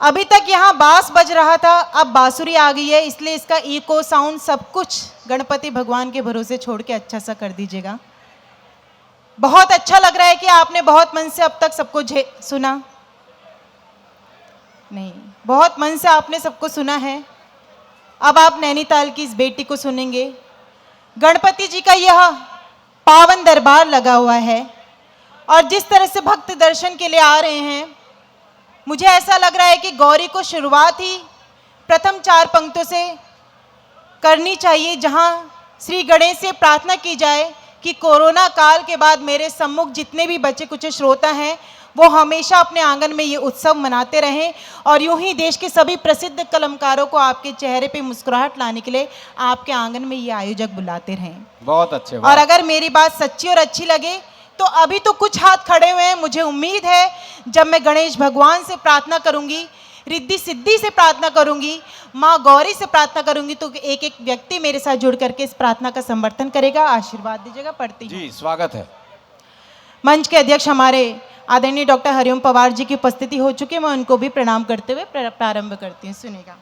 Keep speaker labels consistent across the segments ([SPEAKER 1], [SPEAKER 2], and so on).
[SPEAKER 1] अभी तक यहाँ बांस बज रहा था, अब बांसुरी आ गई है, इसलिए इसका इको साउंड सब कुछ गणपति भगवान के भरोसे छोड़ के अच्छा सा कर दीजिएगा। बहुत अच्छा लग रहा है कि आपने बहुत मन से अब तक सबको सुना। नहीं, बहुत मन से आपने सबको सुना है। अब आप नैनीताल की इस बेटी को सुनेंगे। गणपति जी का यह पावन दरबार लगा हुआ है और जिस तरह से भक्त दर्शन के लिए आ रहे हैं, मुझे ऐसा लग रहा है कि गौरी को शुरुआत ही प्रथम 4 पंक्तियों से करनी चाहिए, जहां श्री गणेश से प्रार्थना की जाए कि कोरोना काल के बाद मेरे सम्मुख जितने भी बचे कुछ श्रोता हैं वो हमेशा अपने आंगन में ये उत्सव मनाते रहें और यूं ही देश के सभी प्रसिद्ध कलाकारों को आपके चेहरे पे मुस्कुराहट लाने के लिए आपके आंगन में ये आयोजक बुलाते रहें।
[SPEAKER 2] बहुत अच्छे।
[SPEAKER 1] और अगर मेरी बात सच्ची और अच्छी लगे तो अभी तो कुछ हाथ खड़े हुए हैं, मुझे उम्मीद है जब मैं गणेश भगवान से प्रार्थना करूंगी, रिद्धि सिद्धि से प्रार्थना करूंगी, माँ गौरी से प्रार्थना करूंगी, तो एक एक व्यक्ति मेरे साथ जुड़ करके इस प्रार्थना का समर्थन करेगा। आशीर्वाद दीजिएगा। पढ़ती
[SPEAKER 2] जी, स्वागत है।
[SPEAKER 1] मंच के अध्यक्ष हमारे आदरणीय डॉक्टर हरिओम पवार जी की उपस्थिति हो चुकी है, मैं उनको भी प्रणाम करते हुए प्रारंभ करती हूँ। सुनेगा।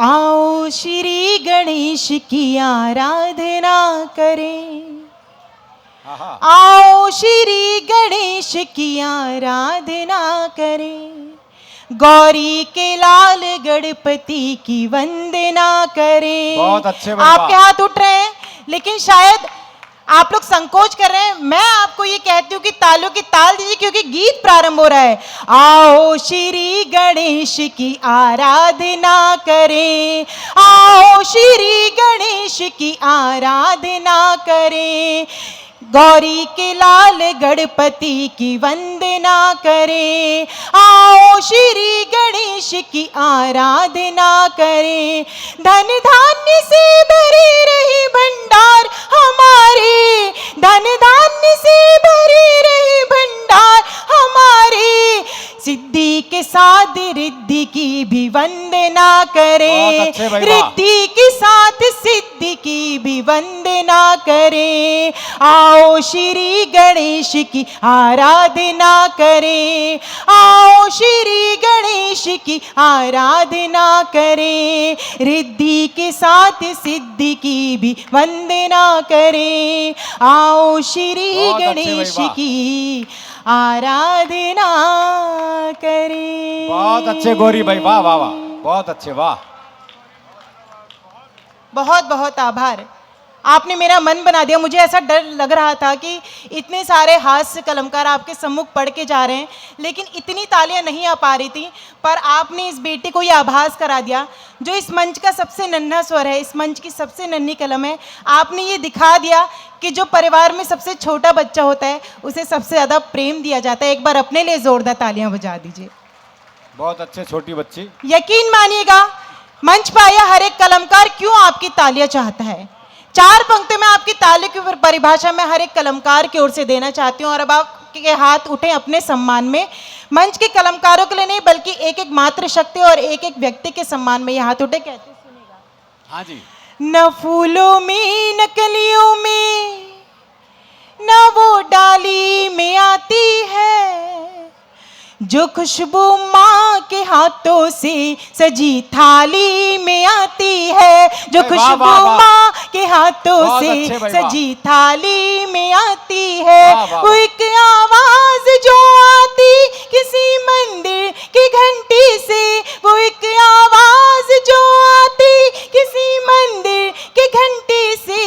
[SPEAKER 1] आओ श्री गणेश की आराधना करें, आओ श्री गणेश की आराधना करें, गौरी के लाल गणपति की वंदना करें।
[SPEAKER 2] बहुत अच्छे।
[SPEAKER 1] आपके हाथ उठ रहे हैं लेकिन शायद आप लोग संकोच कर रहे हैं। मैं आपको ये कहती हूँ कि तालियों की ताल दीजिए क्योंकि गीत प्रारंभ हो रहा है। आओ श्री गणेश की आराधना करें, आओ श्री गणेश की आराधना करें, गौरी के लाल गणपति की वंदना करें, आओ श्री गणेश की आराधना करें। धन धान्य से भरी रही भंडार हमारे, धन धान्य से भरी रही भंडार हमारे, सिद्धि के साथ रिद्धि की भी वंदना करें, रिद्धि के साथ सिद्धि की भी वंदना करें। आओ श्री गणेश की आराधना करें, आओ श्री गणेश की आराधना करें, रिद्धि के साथ सिद्धि की भी वंदना करें। आओ श्री गणेश की आराधना करें।
[SPEAKER 2] बहुत अच्छे गौरी भाई, वाह वाह वाह, बहुत अच्छे, वाह।
[SPEAKER 1] बहुत बहुत आभार, आपने मेरा मन बना दिया। मुझे ऐसा डर लग रहा था कि इतने सारे हास्य कलाकार आपके सम्मुख पढ़ के जा रहे हैं लेकिन इतनी तालियां नहीं आ पा रही थी, पर आपने इस बेटी को ये आभास करा दिया जो इस मंच का सबसे नन्हा स्वर है, इस मंच की सबसे नन्ही कलम है। आपने ये दिखा दिया कि जो परिवार में सबसे छोटा बच्चा होता है उसे सबसे ज़्यादा प्रेम दिया जाता है। एक बार अपने लिए जोरदार तालियां बजा दीजिए।
[SPEAKER 2] बहुत अच्छे, छोटी बच्ची।
[SPEAKER 1] यकीन मानिएगा मंच पर आया हर एक कलाकार क्यों आपकी तालियां चाहता है। 4 पंक्ति में आपकी ताली की परिभाषा में हर एक कलाकार की ओर से देना चाहती हूँ। और अब आपके हाथ उठे अपने सम्मान में, मंच के कलाकारों के लिए नहीं बल्कि एक एक मातृशक्ति और एक एक व्यक्ति के सम्मान में ये हाथ उठे। कहते सुनेगा।
[SPEAKER 2] हाँ जी।
[SPEAKER 1] न फूलों में न कलियों में न वो डाली में आती है, जो खुशबू माँ के हाथों से सजी थाली में आती है, जो खुशबू माँ के हाथों से सजी थाली में आती है। वो एक आवाज जो आती किसी मंदिर की घंटी से, वो एक आवाज जो आती किसी मंदिर की घंटी से,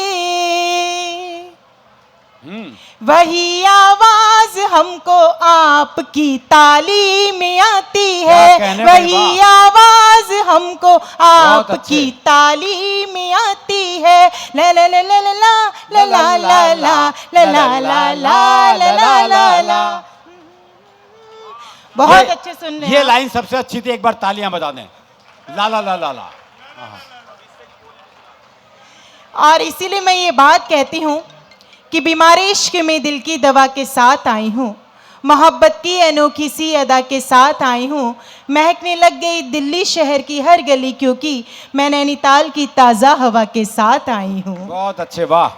[SPEAKER 1] वही आवाज हमको आपकी ताली में आती है, वही आवाज हमको आपकी ताली में आती है। ला ला ला ला ला ला ला ला ला ला ला ला ला ला ला। बहुत अच्छे सुन रहे हैं।
[SPEAKER 2] ये लाइन सबसे अच्छी थी, एक बार तालियां बजा दें। ला ला ला ला ला।
[SPEAKER 1] और इसीलिए मैं ये बात कहती हूँ कि बीमारी इश्क में दिल की दवा के साथ आई हूँ, मोहब्बत की अनोखी सी अदा के साथ आई हूँ, महकने लग गई दिल्ली शहर की हर गली क्योंकि मैं नैनीताल की ताज़ा हवा के साथ आई हूँ।
[SPEAKER 2] बहुत अच्छे, वाह।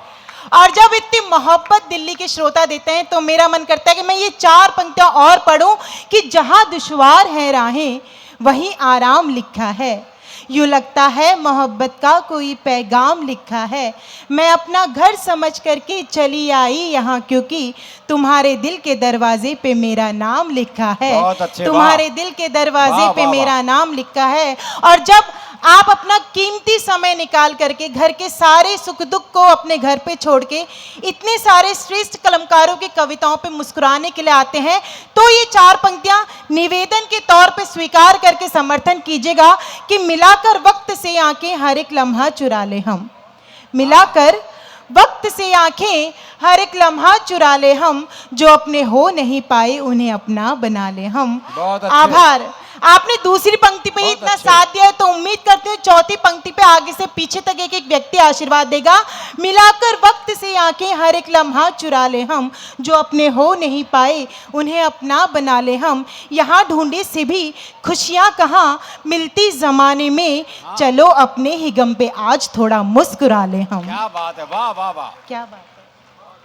[SPEAKER 1] और जब इतनी मोहब्बत दिल्ली के श्रोता देते हैं तो मेरा मन करता है कि मैं ये 4 पंक्तियां और पढूं कि जहां दुश्वार है राहें वहीं आराम लिखा है। यूं लगता है मोहब्बत का कोई पैगाम लिखा है। मैं अपना घर समझ करके चली आई यहाँ, क्योंकि तुम्हारे दिल के दरवाजे पे मेरा नाम लिखा है।
[SPEAKER 2] बहुत अच्छे,
[SPEAKER 1] तुम्हारे दिल के दरवाजे
[SPEAKER 2] वाह,
[SPEAKER 1] पे
[SPEAKER 2] वाह,
[SPEAKER 1] मेरा नाम लिखा है। और जब आप अपना कीमती समय निकाल करके घर के सारे सुख दुख को अपने घर पे छोड़ के इतने सारे श्रेष्ठ कलमकारों की कविताओं पे मुस्कुराने के लिए आते हैं, तो ये 4 पंक्तियां निवेदन के तौर पे स्वीकार करके समर्थन कीजिएगा कि मिलाकर वक्त से आंखें हर एक लम्हा चुरा ले हम। मिलाकर वक्त से आंखें हर एक लम्हा चुरा ले हम, जो अपने हो नहीं पाए उन्हें अपना बना ले हम।
[SPEAKER 2] बहुत अच्छे।
[SPEAKER 1] आभार। आपने दूसरी पंक्ति पे ही
[SPEAKER 2] बहुत
[SPEAKER 1] इतना
[SPEAKER 2] अच्छे।
[SPEAKER 1] साथ दिया है, तो उम्मीद करती हूँ चौथी पंक्ति पे आगे से पीछे तक एक एक व्यक्ति आशीर्वाद देगा। मिलाकर वक्त से आंखें हर एक लम्हा चुरा ले हम, जो अपने हो नहीं पाए उन्हें अपना बना ले हम। यहाँ ढूंढे से भी खुशियाँ कहाँ मिलती जमाने में, चलो अपने ही गम पे आज थोड़ा मुस्कुरा ले हम।
[SPEAKER 2] क्या बात है, वाह वाह वाह,
[SPEAKER 1] क्या बात है।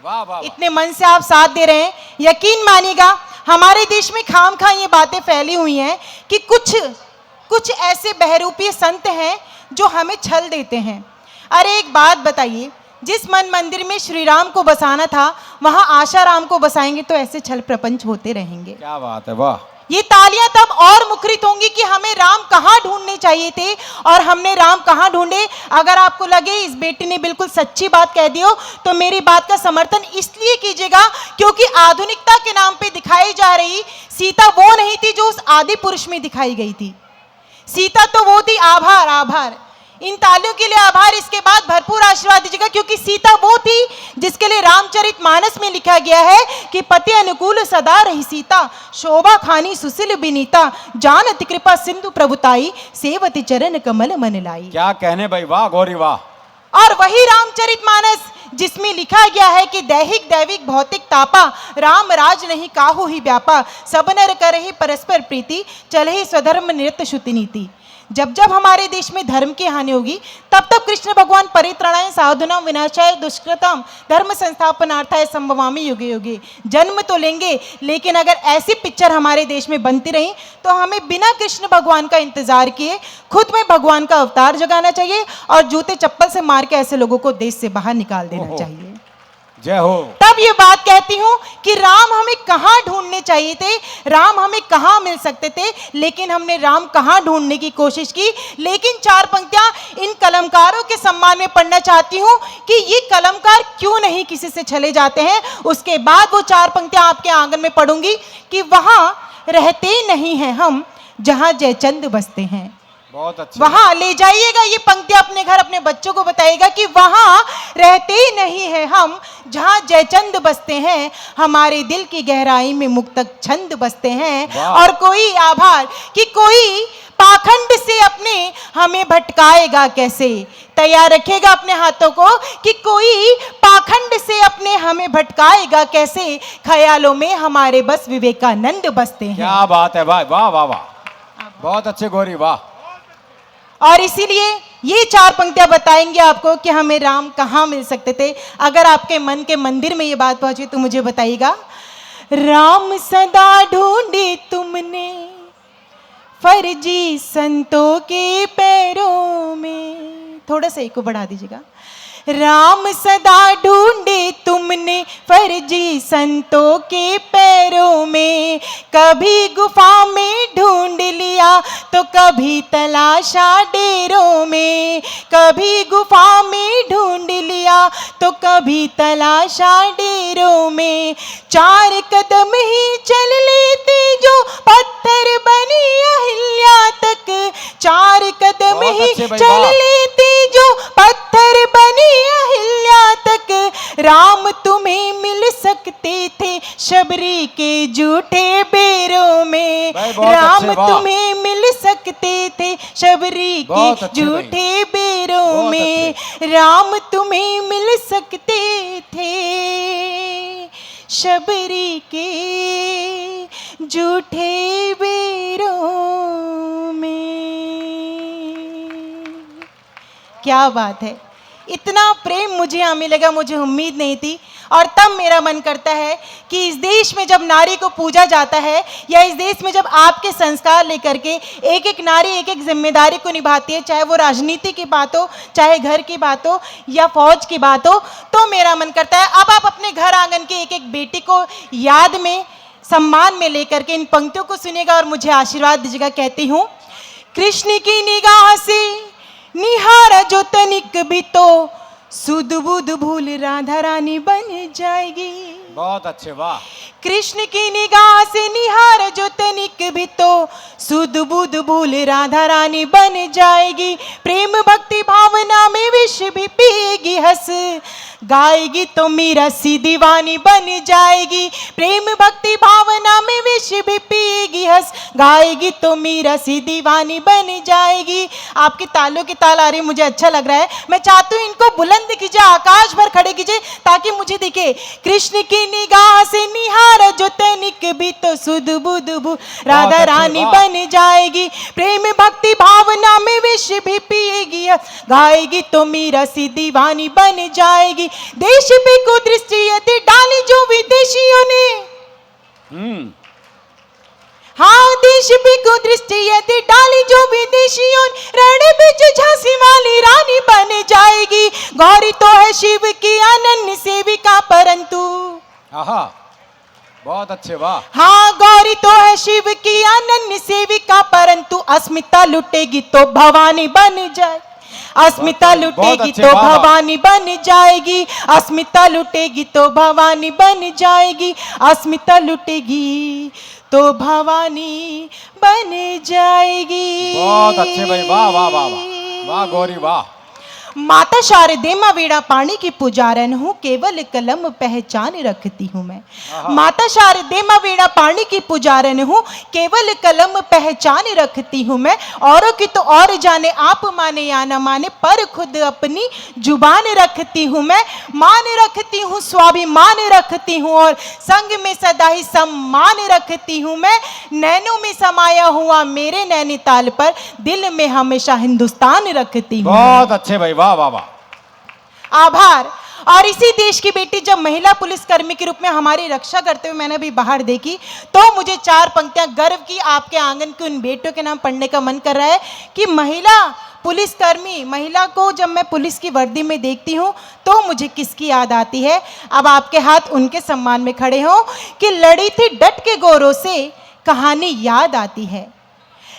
[SPEAKER 2] वाह वाह।
[SPEAKER 1] इतने मन से आप साथ दे रहे हैं, यकीन मानिएगा हमारे देश में खाम खा ये बातें फैली हुई हैं कि कुछ ऐसे बहरूपीय संत हैं जो हमें छल देते हैं। अरे एक बात बताइए, जिस मन मंदिर में श्री राम को बसाना था वहां आशा राम को बसाएंगे तो ऐसे छल प्रपंच होते रहेंगे।
[SPEAKER 2] क्या बात है, वाह।
[SPEAKER 1] ये तालियां तब और मुखरित होंगी कि हमें राम कहाँ ढूंढने चाहिए थे और हमने राम कहाँ ढूंढे। अगर आपको लगे इस बेटी ने बिल्कुल सच्ची बात कह दी हो तो मेरी बात का समर्थन इसलिए कीजिएगा क्योंकि आधुनिकता के नाम पे दिखाई जा रही सीता वो नहीं थी जो उस आदि पुरुष में दिखाई गई थी। सीता तो वो थी। आभार, आभार। इन तालियों के लिए आभार। इसके बाद भरपूर आशीर्वाद दीजिएगा क्योंकि सीता वो थी जिसके लिए रामचरितमानस में लिखा गया है कि पति अनुकूल सदा रही सीता, शोभा खानी सुशील बिनीता, जानत कृपा सिंधु प्रभुताई, सेवती चरण कमल मन लाई।
[SPEAKER 2] क्या कहने भाई, वाह गौरी वाह।
[SPEAKER 1] और वही रामचरितमानस जिसमें लिखा गया है कि दैहिक दैविक भौतिक तापा, राम राज नहीं काहू ही व्यापा, सब नर करहि परस्पर प्रीति, चलहि स्वधर्म निरत श्रुति नीति। जब जब हमारे देश में धर्म की हानि होगी तब तब कृष्ण भगवान परित्राणाय साधुनाम विनाशाय दुष्कृताम धर्म संस्थापनार्थाय संभवामि युगे युगे। जन्म तो लेंगे लेकिन अगर ऐसी पिक्चर हमारे देश में बनती रही तो हमें बिना कृष्ण भगवान का इंतजार किए खुद में भगवान का अवतार जगाना चाहिए और जूते चप्पल से मार के ऐसे लोगों को देश से बाहर निकाल देना चाहिए।
[SPEAKER 2] जय हो।
[SPEAKER 1] तब ये बात कहती हूं कि राम हमें कहां ढूंढने चाहिए थे, राम हमें कहां मिल सकते थे, लेकिन हमने राम कहां ढूंढने की कोशिश की। लेकिन 4 पंक्तियां इन कलमकारों के सम्मान में पढ़ना चाहती हूं कि ये कलमकार क्यों नहीं किसी से छले जाते हैं। उसके बाद वो 4 पंक्तियां आपके आंगन में पढ़ूंगी कि वहां रहते नहीं हैं हम जहां जयचंद बसते हैं।
[SPEAKER 2] बहुत अच्छे।
[SPEAKER 1] वहां ले जाइएगा ये पंक्ति अपने घर, अपने बच्चों को बताइएगा कि वहां रहते ही नहीं है हम जहां जयचंद बसते हैं, हमारे दिल की गहराई में मुक्तक छंद बसते हैं। और कोई आभार कि कोई पाखंड से अपने हमें भटकाएगा कैसे। तैयार रखिएगा अपने हाथों को कि कोई पाखंड से अपने हमें भटकाएगा कैसे, ख्यालों में हमारे बस विवेकानंद बसते हैं।
[SPEAKER 2] क्या बात है, वाह वाह वाह वाह, बहुत अच्छे गौरी वाह।
[SPEAKER 1] और इसीलिए ये 4 पंक्तियां बताएंगे आपको कि हमें राम कहाँ मिल सकते थे। अगर आपके मन के मंदिर में ये बात पहुंची तो मुझे बताइएगा। राम सदा ढूंढे तुमने फर्जी संतों के पैरों में, थोड़ा सा एक को बढ़ा दीजिएगा। राम सदा ढूंढे तुमने फर्जी संतों के पैरों में, कभी गुफा में ढूंढ लिया तो कभी तलाशा डेरों में, कभी गुफा में ढूंढ लिया तो कभी तलाशा डेरों में। 4 कदम ही चल लेते जो पत्थर बनी अहिल्या तक, 4 कदम ही चल लेते जो पत्थर बनी अहिल्या तक, राम तुम्हें मिल सकते थे शबरी के झूठे बेरों में। राम तुम्हें मिल सकते थे शबरी के झूठे बेरों में, राम तुम्हें मिल सकते थे शबरी के झूठे बेरों में। क्या बात है। इतना प्रेम मुझे यहाँ मिलेगा मुझे उम्मीद नहीं थी। और तब मेरा मन करता है कि इस देश में जब नारी को पूजा जाता है, या इस देश में जब आपके संस्कार लेकर के एक एक नारी एक एक जिम्मेदारी को निभाती है, चाहे वो राजनीति की बात हो, चाहे घर की बात हो या फौज की बात हो, तो मेरा मन करता है अब आप अपने घर आंगन की एक एक बेटी को याद में, सम्मान में लेकर के इन पंक्तियों को सुनिएगा और मुझे आशीर्वाद दीजिएगा। कहती हूँ, कृष्ण की निगाह से निहारा जो तनिक भी तो सुध बुध भूल राधा रानी बन जाएगी।
[SPEAKER 2] बहुत अच्छे, वाह।
[SPEAKER 1] कृष्ण की निगाह से निहार जो तनिक भी तो सुध बुध भूल राधा रानी बन जाएगी। प्रेम भक्ति भावना में विष भी पिएगी, हंस गाएगी तो मीरा सी दीवानी बन जाएगी। प्रेम भक्ति भावना में विष भी पिएगी, हंस गाएगी तो मीरा सी दीवानी बन जाएगी। आपकी तालों की ताल आ रही, मुझे अच्छा लग रहा है। मैं चाहती हूँ इनको बुलंद कीजिए, आकाश भर खड़े कीजिए ताकि मुझे दिखे। कृष्ण की निगाह से निहार जो तनिक भी तो सुध बुध भू राधा रानी बन जाएगी। प्रेम भक्ति भावना में विष भी पिएगी, गाएगी तो मीरा सी दीवानी बन जाएगी। देश पे को दृष्टि यदि डाली जो विदेशियों ने, हाँ देश पे को दृष्टि यदि डाली जो विदेशियों ने, रण बिच झांसी वाली रानी बन जाएगी। गौरी तो है शिव की अनन्य सेविका परंतु,
[SPEAKER 2] आहा, बहुत अच्छे, वाह।
[SPEAKER 1] हाँ गौरी तो है शिव की अनन्य सेविका परंतु अस्मिता लुटेगी तो भवानी बन जाए। अस्मिता लुटेगी तो भवानी बन जाएगी। अस्मिता लुटेगी तो भवानी बन जाएगी। अस्मिता लुटेगी तो भवानी बन जाएगी।
[SPEAKER 2] बहुत अच्छे भाई, वाह वाह वाह वाह वाह गौरी, वाह।
[SPEAKER 1] माता शारदे माँ वीणा पाणी की पुजारन हूँ, केवल कलम पहचान रखती हूँ मैं। माता शारदे माँ वीणा पाणी की पुजारन हूँ, केवल कलम पहचान रखती हूँ मैं। औरों की तो और जाने, आप माने या न माने, पर खुद अपनी जुबान रखती हूँ मैं। मान रखती हूँ, स्वाभिमान रखती हूँ और संग में सदा ही सम्मान रखती हूँ मैं। नैनों में समाया हुआ मेरे नैनीताल पर, दिल में हमेशा हिंदुस्तान रखती हूँ।
[SPEAKER 2] बहुत अच्छे भाई, वाह वाह वाह।
[SPEAKER 1] आभार। और इसी देश की बेटी जब महिला पुलिसकर्मी के रूप में हमारी रक्षा करते हुए मैंने भी बाहर देखी, तो मुझे चार पंक्तियां गर्व की आपके आंगन की उन बेटियों के नाम पढ़ने का मन कर रहा है कि महिला पुलिसकर्मी, महिला को जब मैं पुलिस की वर्दी में देखती हूँ तो मुझे किसकी याद आती है। अब आपके हाथ उनके सम्मान में खड़े हो कि लड़ी थी डट के गोरों से, कहानी याद आती है।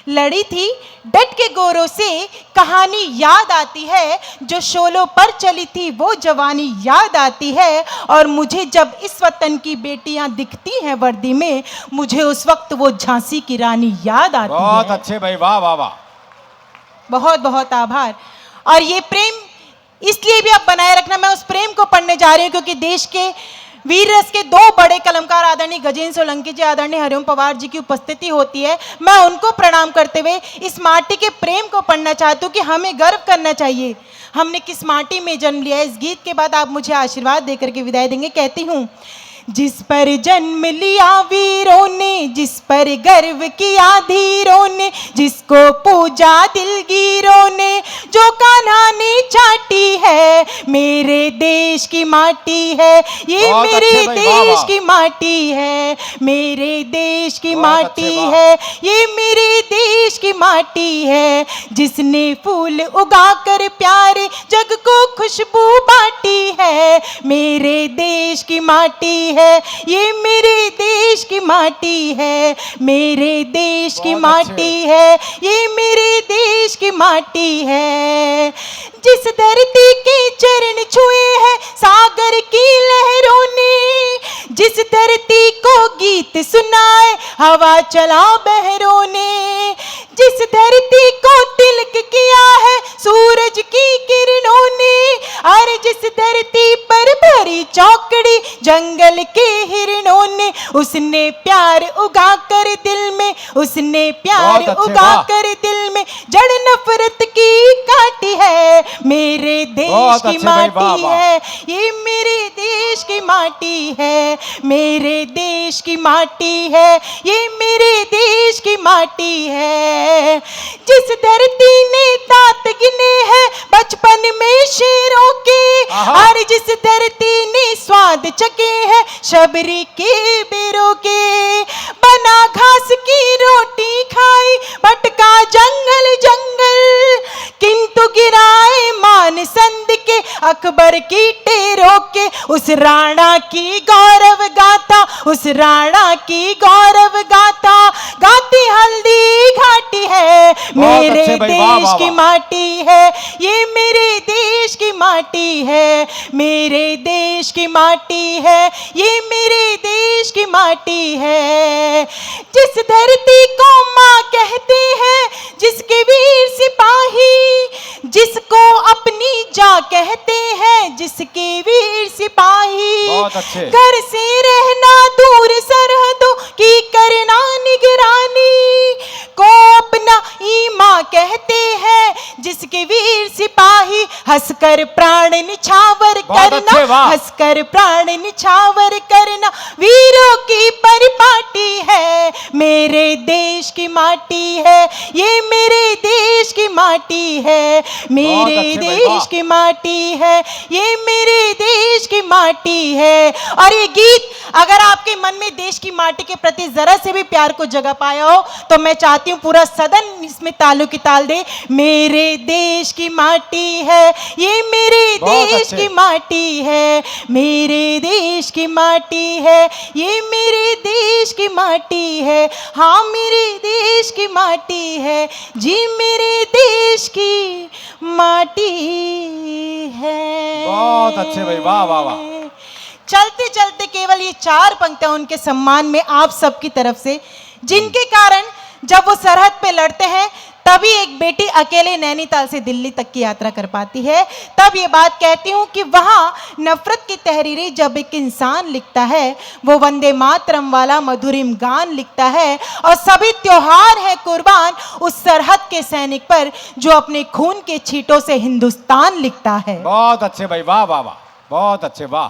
[SPEAKER 1] लड़ी थी डट के गोरों से, कहानी याद आती है। जो शोलों पर चली थी वो जवानी याद आती है। और मुझे जब इस वतन की बेटियां दिखती हैं वर्दी में, मुझे उस वक्त वो झांसी की रानी याद आती है।
[SPEAKER 2] बहुत अच्छे भाई, वाह वाह वाह।
[SPEAKER 1] बहुत बहुत आभार। और ये प्रेम इसलिए भी आप बनाए रखना, मैं उस प्रेम को पढ़ने जा रही हूँ क्योंकि देश के वीर रस के दो बड़े कलमकार आदरणीय गजेंद्र सोलंकी जी, आदरणीय हरिओम पवार जी की उपस्थिति होती है। मैं उनको प्रणाम करते हुए इस माटी के प्रेम को पढ़ना चाहती हूँ कि हमें गर्व करना चाहिए हमने किस माटी में जन्म लिया है। इस गीत के बाद आप मुझे आशीर्वाद देकर के विदाई देंगे। कहती हूँ, जिस पर जन्म लिया वीरों ने, जिस पर गर्व किया धीरों ने, जिसको पूजा दिलगीरों ने, जो कान्हा ने चाटी है, मेरे देश की माटी है ये, मेरे देश की माटी है, मेरे देश की माटी है ये, मेरे देश की माटी है। जिसने फूल उगाकर प्यारे जग को खुशबू बांटी है, मेरे देश की माटी है ये, मेरे देश की माटी है, मेरे देश की माटी है ये, मेरे देश की माटी है। जिस धरती के चरण छुए हैं सागर की लहरों ने, जिस धरती को गीत सुनाए हवा चला बहरों ने, जिस धरती को तिलक किया है सूरज की किरणों ने, और जिस धरती पर भरी चौकड़ी जंगल के हिरणों ने, उसने प्यार उगा कर दिल में, उसने प्यार उगा कर दिल में जड़ नफरत की काटी है, मेरे देश की माटी है ये, मेरे देश देश की माटी है, मेरे देश की माटी है, ये मेरे देश की माटी है। जिस धरती ने दांत गिने हैं बचपन में शेरों के, और जिस धरती ने स्वाद चखे हैं शबरी के बेरों के, बना घास की रोटी खाई भटका जंगल जंगल, किंतु गिराए मान संद के अकबर की टेरों के। उस राणा की गौरव गाथा, उस राणा की गौरव गाथा गाती हल्दी घाटी है, मेरे देश की माटी है, ये मेरे देश की माटी है, मेरे देश की माटी है, ये मेरे देश की माटी है। जिस धरती को माँ कहते हैं, जिसके वीर सिपाही, जिसको अपनी जा कहते हैं, जिसके वीर सिपाही, घर से रहना दूर सरहदों की करना निगरानी, को अपना ईमा कहते हैं, जिसके वीर सिपाही हंसकर प्राण निछावर करना, हंसकर प्राण निछावर करना वीरों की परिपाटी है, मेरे देश की माटी है, ये मेरे देश की माटी है, मेरे देश की माटी है, ये मेरे देश की माटी है। और ये गीत अगर आपके मन में देश की माटी के प्रति जरा से भी प्यार को जगा पाया हो तो मैं चाहती हूँ पूरा सदन इसमें तालों की ताल दे। मेरे देश की माटी है, ये मेरे देश की माटी है, मेरे देश की माटी है, ये मेरे देश की माटी है, हाँ मेरे देश की माटी है, जी मेरे देश की माटी है।
[SPEAKER 2] बहुत अच्छे भाई, वाह वाह वाह।
[SPEAKER 1] चलते चलते केवल ये 4 पंक्तियां उनके सम्मान में आप सबकी तरफ से, जिनके कारण जब वो सरहद पे लड़ते हैं तभी एक बेटी अकेले नैनीताल से दिल्ली तक की यात्रा कर पाती है। तब ये बात कहती हूँ कि वहाँ नफरत की तहरीरें जब एक इंसान लिखता है, वो वंदे मातरम वाला मधुरिम गान लिखता है, और सभी त्योहार है कुर्बान उस सरहद के सैनिक पर जो अपने खून के छींटों से हिंदुस्तान लिखता है।
[SPEAKER 2] बहुत अच्छे भाई, वाह वाह वाह, बहुत अच्छे, वाह।